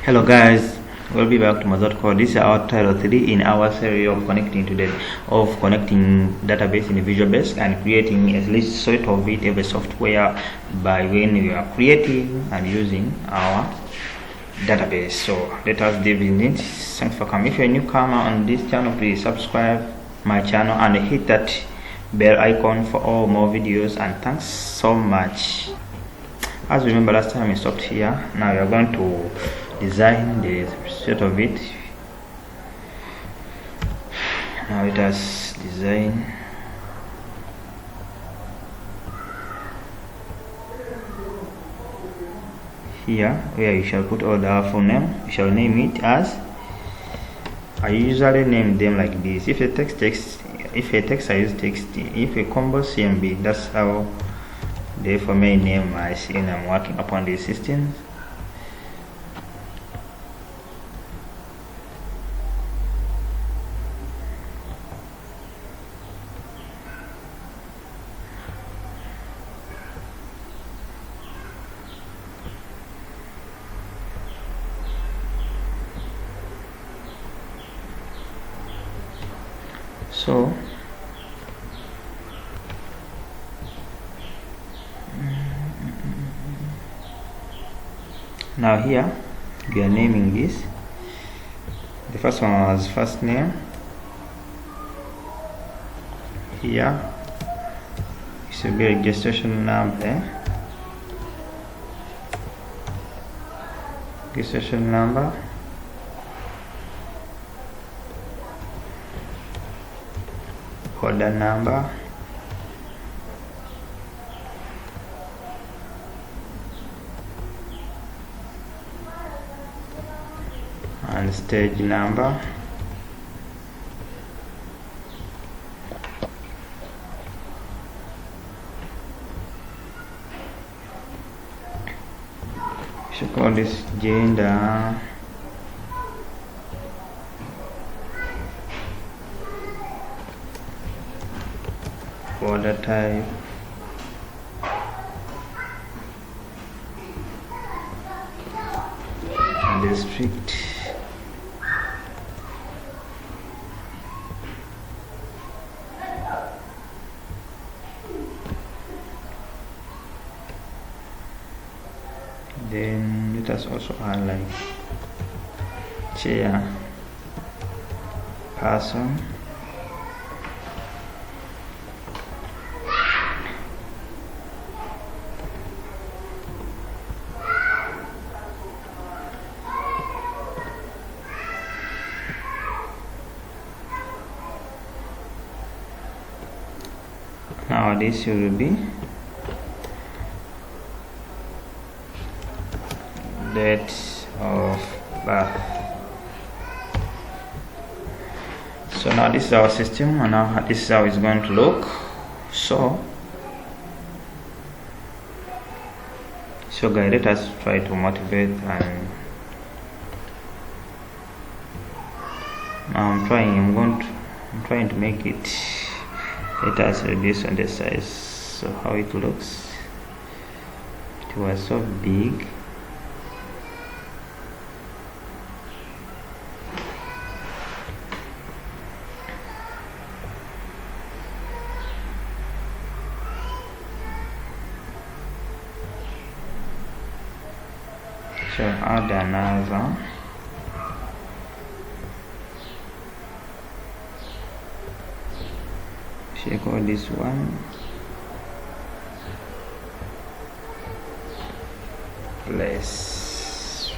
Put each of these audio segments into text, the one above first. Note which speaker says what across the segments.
Speaker 1: Hello guys, we'll be back to Mosertcode. This is our title 3 in our series of connecting database in Visual Basic and creating at least sort of it as a software by when we are creating and using our database. So let us dive in it. Thanks for coming. If you're a newcomer on this channel, please subscribe my channel and hit that bell icon for all more videos, and thanks so much. As remember last time we stopped here. Now we are going to design the state of it. Now it has design. Here where you shall put all the full name, you shall name it as, I usually name them like this. If a text I use text, if a combo CMB, that's how they for my name I see when I'm working upon these systems. So now here we are naming this. The first one was first name. Here it should be registration number. Registration number. Order number. And stage number. Should call this gender. Folder type. And district. Then let us also add like chair person. Now this will be date of birth. So now this is our system, and now this is how it's going to look. So guys, let us try to motivate, and now I'm trying to make it. Let us reduce on the size. So how it looks, it was so big. So add another. Check all this one. Place.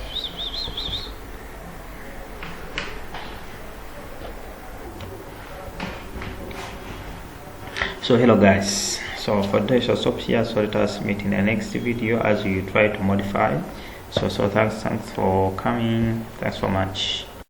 Speaker 1: So hello guys. So for this I'll stop here. So let us meet in the next video as you try to modify. So thanks for coming. Thanks so much.